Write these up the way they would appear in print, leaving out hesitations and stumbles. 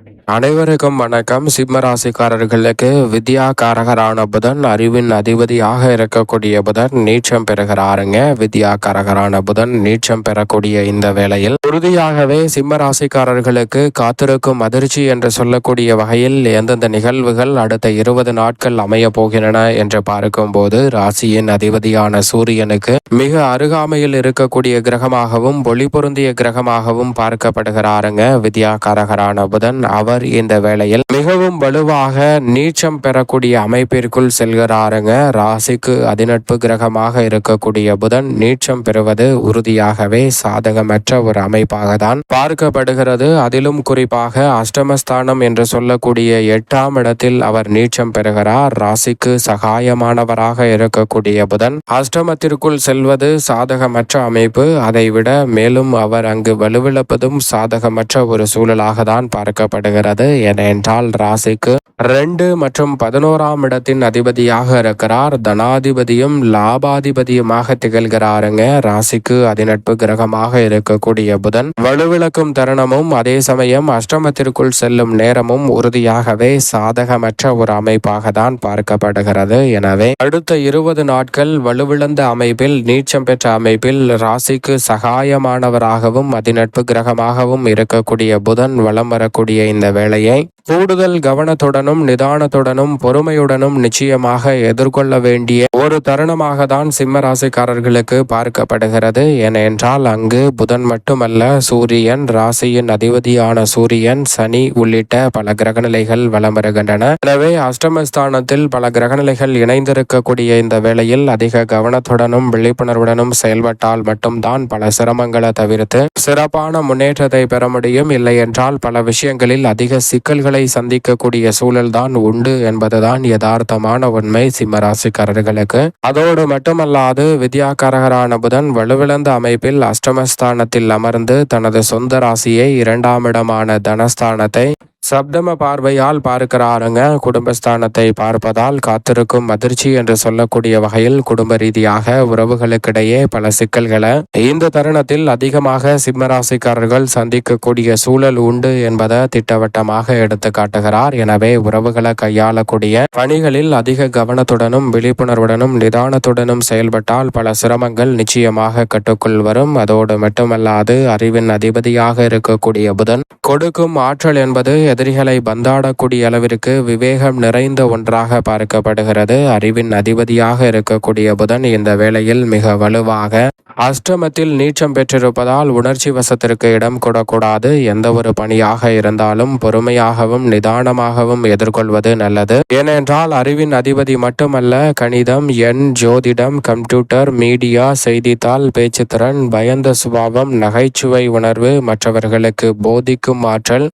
அனைவருக்கும் வணக்கம். சிம்ம ராசிக்காரர்களுக்கு வித்யா காரகரான புதன், அறிவின் அதிபதியாக இருக்கக்கூடிய புதன் நீச்சம் பெறுகிறாருங்க. வித்யா காரகரான புதன் நீச்சம் பெறக்கூடிய இந்த வேளையில் உறுதியாகவே சிம்ம ராசிக்காரர்களுக்கு காத்திருக்கும் அதிர்ச்சி என்று சொல்லக்கூடிய வகையில் எந்தெந்த நிகழ்வுகள் அடுத்த 20 நாட்கள் அமைய போகின்றன என்று பார்க்கும் போது, ராசியின் அதிபதியான சூரியனுக்கு மிக அருகாமையில் இருக்கக்கூடிய கிரகமாகவும் ஒளி பொருந்திய கிரகமாகவும் பார்க்கப்படுகிறாருங்க வித்யா காரகரான புதன். அவர் இந்த வேளையில் மிகவும் வலுவாக நீச்சம் பெறக்கூடிய அமைப்பிற்குள் செல்கிறாருங்க. ராசிக்கு அதிநட்பு கிரகமாக இருக்கக்கூடிய புதன் நீச்சம் பெறுவது உறுதியாகவே சாதகமற்ற ஒரு அமைப்பாக தான் பார்க்கப்படுகிறது. அதிலும் குறிப்பாக அஷ்டமஸ்தானம் என்று சொல்லக்கூடிய 8ஆம் இடத்தில் அவர் நீச்சம் பெறுகிறார். ராசிக்கு சகாயமானவராக இருக்கக்கூடிய புதன் அஷ்டமத்திற்குள் செல்வது சாதகமற்ற அமைப்பு. அதைவிட மேலும் அவர் அங்கு வலுவிழப்பதும் சாதகமற்ற ஒரு சூழலாக தான் பார்க்கப்படுகிறது. ஏனென்றால் ராசிக்கு 2 மற்றும் 11ஆம் இடத்தின் அதிபதியாக இருக்கிறார். தனாதிபதியும் லாபாதிபதியுமாக திகழ்கிறாருங்க. ராசிக்கு அதிநட்பு கிரகமாக இருக்கக்கூடிய புதன் வலுவிழக்கும் தருணமும் அதே சமயம் அஷ்டமத்திற்குள் செல்லும் நேரமும் உறுதியாகவே சாதகமற்ற ஒரு அமைப்பாக தான் பார்க்கப்படுகிறது. எனவே அடுத்த 20 நாட்கள் வலுவிழந்த அமைப்பில், நீச்சம் பெற்ற அமைப்பில் ராசிக்கு சகாயமானவராகவும் அதிநட்பு கிரகமாகவும் இருக்கக்கூடிய புதன் வலம் வரக்கூடிய இந்த வேளையை கூடுதல் கவனத்துடனும் நிதானத்துடனும் பொறுமையுடனும் நிச்சயமாக எதிர்கொள்ள வேண்டிய ஒரு தருணமாக தான் சிம்ம ராசிக்காரர்களுக்கு பார்க்கப்படுகிறது. ஏனென்றால் அங்கு புதன் மட்டுமல்ல, சூரியன், ராசியின் அதிபதியான சூரியன், சனி உள்ளிட்ட பல கிரகநிலைகள் வலம் வருகின்றன. எனவே அஷ்டமஸ்தானத்தில் பல கிரகநிலைகள் இணைந்திருக்கக்கூடிய இந்த வேளையில் அதிக கவனத்துடனும் விழிப்புணர்வுடனும் செயல்பட்டால் மட்டும்தான் பல சிரமங்களை தவிர்த்து சிறப்பான முன்னேற்றத்தை பெற முடியும். இல்லை என்றால் பல விஷயங்களில் அதிக சிக்கல்களை சந்திக்கக்கூடிய சூழல் தான் உண்டு என்பதுதான் யதார்த்தமான உண்மை சிம்ம ராசிக்காரர்களுக்கு. அதோடு மட்டுமல்லாது வித்யாகாரகரான புதன் வலுவிழந்த அமைப்பில் அஷ்டமஸ்தானத்தில் அமர்ந்து தனது சொந்த ராசியை 2ஆம் இடமான தனஸ்தானத்தை சப்தம பார்வையால் பார்க்கிறாருங்க. குடும்பஸ்தானத்தை பார்ப்பதால் காத்திருக்கும் அதிர்ச்சி என்று சொல்லக்கூடிய வகையில் குடும்ப ரீதியாக உறவுகளுக்கிடையே பல சிக்கல்களை இந்த தருணத்தில் அதிகமாக சிம்மராசிக்காரர்கள் சந்திக்கக்கூடிய சூழல் உண்டு என்பதை திட்டவட்டமாக எடுத்து காட்டுகிறார். எனவே உறவுகளை கையாளக்கூடிய பணிகளில் அதிக கவனத்துடனும் விழிப்புணர்வுடனும் நிதானத்துடனும் செயல்பட்டால் பல சிரமங்கள் நிச்சயமாக கட்டுக்குள் வரும். அதோடு மட்டுமல்லாது அறிவின் அதிபதியாக இருக்கக்கூடிய புதன் கொடுக்கும் ஆற்றல் என்பது எதிரிகளை பந்தாடக்கூடிய அளவிற்கு விவேகம் நிறைந்த ஒன்றாக பார்க்கப்படுகிறது. அறிவின் அதிபதியாக இருக்கக்கூடிய புதன் இந்த வேளையில் மிக வலுவாக அஷ்டமத்தில் நீச்சம் பெற்றிருப்பதால் உணர்ச்சி வசத்திற்கு இடம் கொடக்கூடாது. எந்த ஒரு பணியாக இருந்தாலும் பொறுமையாகவும் நிதானமாகவும் எதிர்கொள்வது நல்லது. ஏனென்றால் அறிவின் அதிபதி மட்டுமல்ல, கணிதம், எண், ஜோதிடம், கம்ப்யூட்டர், மீடியா, செய்தித்தாள், பேச்சுத்திறன், பயந்த சுபாவம், நகைச்சுவை உணர்வு, மற்றவர்களுக்கு போதிக்கும் ஆற்றல்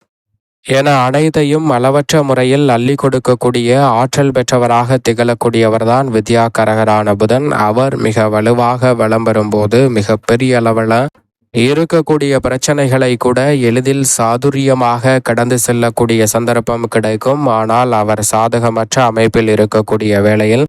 என அனைத்தையும் அளவற்ற முறையில் அள்ளி கொடுக்கக்கூடிய ஆற்றல் பெற்றவராக திகழக்கூடியவர்தான் வித்யாகாரகரான புதன். அவர் மிக வலுவாக வலம் வரும்போது மிகப்பெரிய அளவில் இருக்கக்கூடிய பிரச்சனைகளை கூட எளிதில் சாதுரியமாக கடந்து செல்லக்கூடிய சந்தர்ப்பம் கிடைக்கும். ஆனால் அவர் சாதகமற்ற அமைப்பில் இருக்கக்கூடிய வேளையில்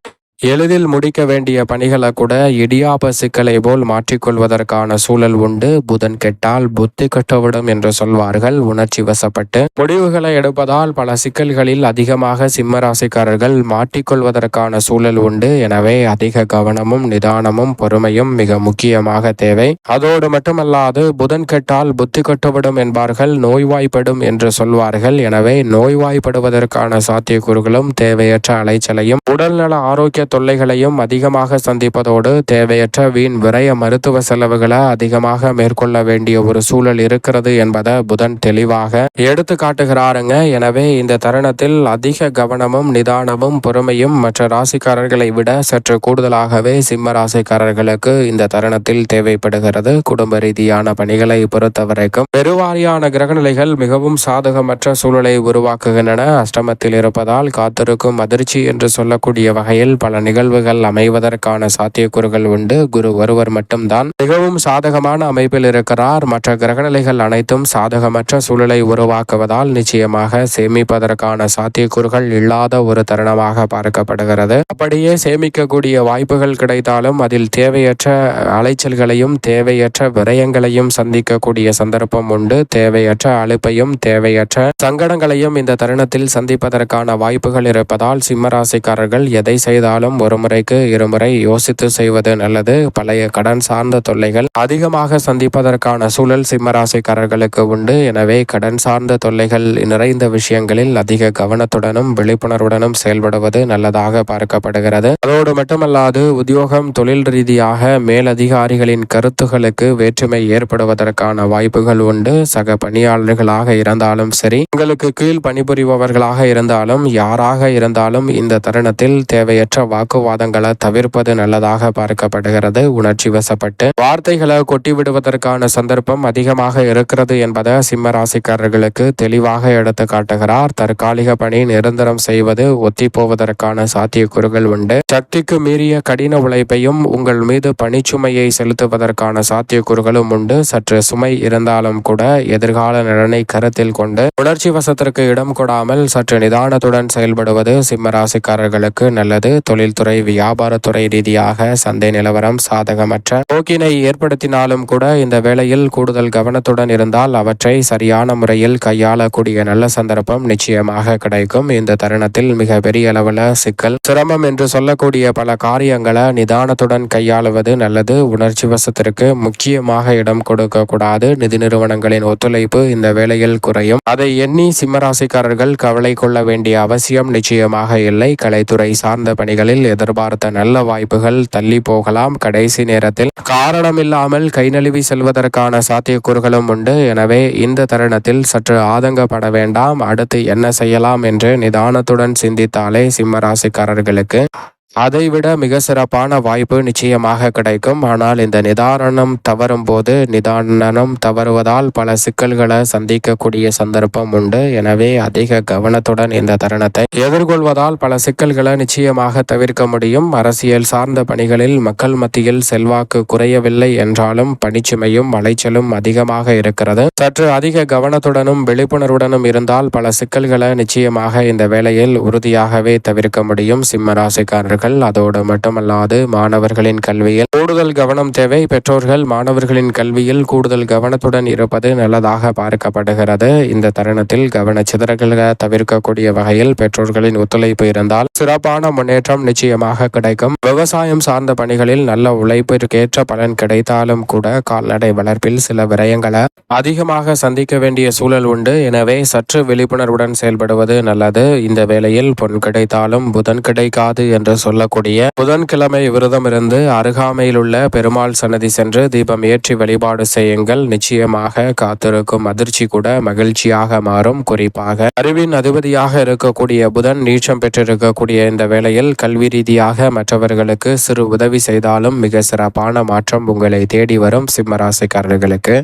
எளிதில் முடிக்க வேண்டிய பணிகளை கூட இடியாப்ப சிக்கலை போல் மாற்றிக்கொள்வதற்கான சூழல் உண்டு. புதன் கெட்டால் புத்தி கெட்டுவிடும் என்று சொல்வார்கள். உணர்ச்சி வசப்பட்டு முடிவுகளை எடுப்பதால் பல சிக்கல்களில் அதிகமாக சிம்மராசிக்காரர்கள் மாட்டிக்கொள்வதற்கான சூழல் உண்டு. எனவே அதிக கவனமும் நிதானமும் பொறுமையும் மிக முக்கியமாக தேவை. அதோடு மட்டுமல்லாது புதன் கெட்டால் புத்தி கெட்டுவிடும் என்பார்கள், நோய்வாய்ப்படும் என்று சொல்வார்கள். எனவே நோய்வாய்ப்படுவதற்கான சாத்தியக்கூறுகளும் தேவையற்ற அலைச்சலையும் உடல்நல ஆரோக்கிய தொல்லைகளையும் அதிகமாக சந்திப்பதோடு தேவையற்ற வீண் விரய மருத்துவ செலவுகளை அதிகமாக மேற்கொள்ள வேண்டிய ஒரு சூழல் இருக்கிறது என்பதை புதன் தெளிவாக எடுத்து காட்டுகிறாருங்க. எனவே இந்த தருணத்தில் அதிக கவனமும் நிதானமும் பொறுமையும் மற்ற ராசிக்காரர்களை விட சற்று கூடுதலாகவே சிம்ம ராசிக்காரர்களுக்கு இந்த தருணத்தில் தேவைப்படுகிறது. குடும்ப ரீதியான பணிகளை பொறுத்தவரைக்கும் பெருவாரியான கிரகநிலைகள் மிகவும் சாதகமற்ற சூழலை உருவாக்குகின்றன. அஷ்டமத்தில் இருப்பதால் காத்திருக்கும் அதிர்ச்சி என்று சொல்லக்கூடிய வகையில் பல பல நிகழ்வுகள் அமைவதற்கான சாத்தியக்கூறுகள் உண்டு. குரு ஒருவர் மட்டும்தான் மிகவும் சாதகமான அமைப்பில் இருக்கிறார். மற்ற கிரகநிலைகள் அனைத்தும் சாதகமற்ற சூழலை உருவாக்குவதால் நிச்சயமாக சேமிப்பதற்கான சாத்தியக்கூறுகள் இல்லாத ஒரு தருணமாக பார்க்கப்படுகிறது. அப்படியே சேமிக்கக்கூடிய வாய்ப்புகள் கிடைத்தாலும் அதில் தேவையற்ற அலைச்சல்களையும் தேவையற்ற விரயங்களையும் சந்திக்கக்கூடிய சந்தர்ப்பம் உண்டு. தேவையற்ற அலுப்பையும் தேவையற்ற சங்கடங்களையும் இந்த தருணத்தில் சந்திப்பதற்கான வாய்ப்புகள் இருப்பதால் சிம்மராசிக்காரர்கள் எதை செய்தாலும் ஒரு முறைக்கு இருமுறை யோசித்து செய்வது நல்லது. பழைய கடன் சார்ந்த தொல்லைகள் அதிகமாக சந்திப்பதற்கான சூழல் சிம்மராசிக்காரர்களுக்கு உண்டு. எனவே கடன் சார்ந்த தொல்லைகள் நிறைந்த விஷயங்களில் அதிக கவனத்துடனும் விழிப்புணர்வுடனும் செயல்படுவது நல்லதாக பார்க்கப்படுகிறது. அதோடு மட்டுமல்லாது உத்தியோகம் தொழில் ரீதியாக மேலதிகாரிகளின் கருத்துகளுக்கு வேற்றுமை ஏற்படுவதற்கான வாய்ப்புகள் உண்டு. சக பணியாளர்களாக இருந்தாலும் சரி, உங்களுக்கு கீழ் பணிபுரிபவர்களாக இருந்தாலும் யாராக இருந்தாலும் இந்த தருணத்தில் தேவையற்ற வாக்குவாதங்களை தவிர்ப்பது நல்லதாக பார்க்கப்படுகிறது. உணர்ச்சி வசப்பட்டு வார்த்தைகளை கொட்டிவிடுவதற்கான சந்தர்ப்பம் அதிகமாக இருக்கிறது என்பதை சிம்ம ராசிக்காரர்களுக்கு தெளிவாக எடுத்து காட்டுகிறார். தற்காலிக பணி நிரந்தரம் செய்வது ஒத்தி போவதற்கான சாத்தியக்கூறுகள் உண்டு. சக்திக்கு மீறிய கடின உழைப்பையும் உங்கள் மீது பணிச்சுமையை செலுத்துவதற்கான சாத்தியக்கூறுகளும் உண்டு. சற்று சுமை இருந்தாலும் கூட எதிர்கால நலனை கருத்தில் கொண்டு உணர்ச்சி வசத்திற்கு இடம் கொடாமல் சற்று நிதானத்துடன் செயல்படுவது சிம்மராசிக்காரர்களுக்கு நல்லது. தொழில்துறை வியாபாரத்துறை ரீதியாக சந்தை நிலவரம் சாதகமற்ற போக்கினை ஏற்படுத்தினாலும் கூட இந்த வேளையில் கூடுதல் கவனத்துடன் இருந்தால் அவற்றை சரியான முறையில் கையாளக்கூடிய நல்ல சந்தர்ப்பம் நிச்சயமாக கிடைக்கும். இந்த தருணத்தில் மிக பெரிய அளவில் சிக்கல் சிரமம் என்று சொல்லக்கூடிய பல காரியங்களை நிதானத்துடன் கையாளுவது நல்லது. உணர்ச்சி வசத்திற்கு முக்கியமாக இடம் கொடுக்க கூடாது. நிதி நிறுவனங்களின் ஒத்துழைப்பு இந்த வேளையில் குறையும். அதை எண்ணி சிம்மராசிக்காரர்கள் கவலை கொள்ள வேண்டிய அவசியம் நிச்சயமாக இல்லை. கலைத்துறை சார்ந்த பணிகளில் எதிர்பார்த்த நல்ல வாய்ப்புகள் தள்ளி போகலாம். கடைசி நேரத்தில் காரணமில்லாமல் கை நழுவி செல்வதற்கான சாத்தியக்கூறுகளும் உண்டு. எனவே இந்த தருணத்தில் சற்று ஆதங்கப்பட வேண்டாம். அடுத்து என்ன செய்யலாம் என்று நிதானத்துடன் சிந்தித்தாலே சிம்மராசிக்காரர்களுக்கு அதைவிட மிக சிறப்பான வாய்ப்பு நிச்சயமாக கிடைக்கும். ஆனால் இந்த நிதானம் தவறும் போது நிதானம் தவறுவதால் பல சிக்கல்களை சந்திக்கக்கூடிய சந்தர்ப்பம் உண்டு. எனவே அதிக கவனத்துடன் இந்த தருணத்தை எதிர்கொள்வதால் பல சிக்கல்களை நிச்சயமாக தவிர்க்க முடியும். அரசியல் சார்ந்த பணிகளில் மக்கள் மத்தியில் செல்வாக்கு குறையவில்லை என்றாலும் பணிச்சுமையும் அலைச்சலும் அதிகமாக இருக்கிறது. சற்று அதிக கவனத்துடனும் விழிப்புணர்வுடனும் இருந்தால் பல சிக்கல்களை நிச்சயமாக இந்த வேளையில் உறுதியாகவே தவிர்க்க முடியும் சிம்மராசிக்காரர்கள். அதோடு மட்டுமல்லாது மாணவர்களின் கல்வியில் கூடுதல் கவனம் தேவை. பெற்றோர்கள் மாணவர்களின் கல்வியில் கூடுதல் கவனத்துடன் இருப்பது நல்லதாக பார்க்கப்படுகிறது. இந்த தருணத்தில் கவன சிதறல்களை தவிர்க்கக்கூடிய வகையில் பெற்றோர்களின் ஒத்துழைப்பு இருந்தால் சிறப்பான முன்னேற்றம் நிச்சயமாக கிடைக்கும். விவசாயம் சார்ந்த பணிகளில் நல்ல உழைப்பிற்கேற்ற பலன் கிடைத்தாலும் கூட கால்நடை வளர்ப்பில் சில விரயங்களை அதிகமாக சந்திக்க வேண்டிய சூழல் உண்டு. எனவே சற்று விழிப்புணர்வுடன் செயல்படுவது நல்லது. இந்த வேளையில் பொன் கிடைத்தாலும் புதன் கிடைக்காது என்று சொல்லக்கூடிய புதன்கிழமை விரதம் இருந்து அருகாமையில் உள்ள பெருமாள் சன்னதி சென்று தீபம் ஏற்றி வழிபாடு செய்யுங்கள். நிச்சயமாக காத்திருக்கும் அதிர்ச்சி கூட மகிழ்ச்சியாக மாறும். குறிப்பாக அறிவின் அதிபதியாக இருக்கக்கூடிய புதன் நீச்சம் பெற்றிருக்கக்கூடிய இந்த வேளையில் கல்வி ரீதியாக மற்றவர்களுக்கு சிறு உதவி செய்தாலும் மிக சிறப்பான மாற்றம் உங்களை தேடி வரும் சிம்மராசிக்காரர்களுக்கு.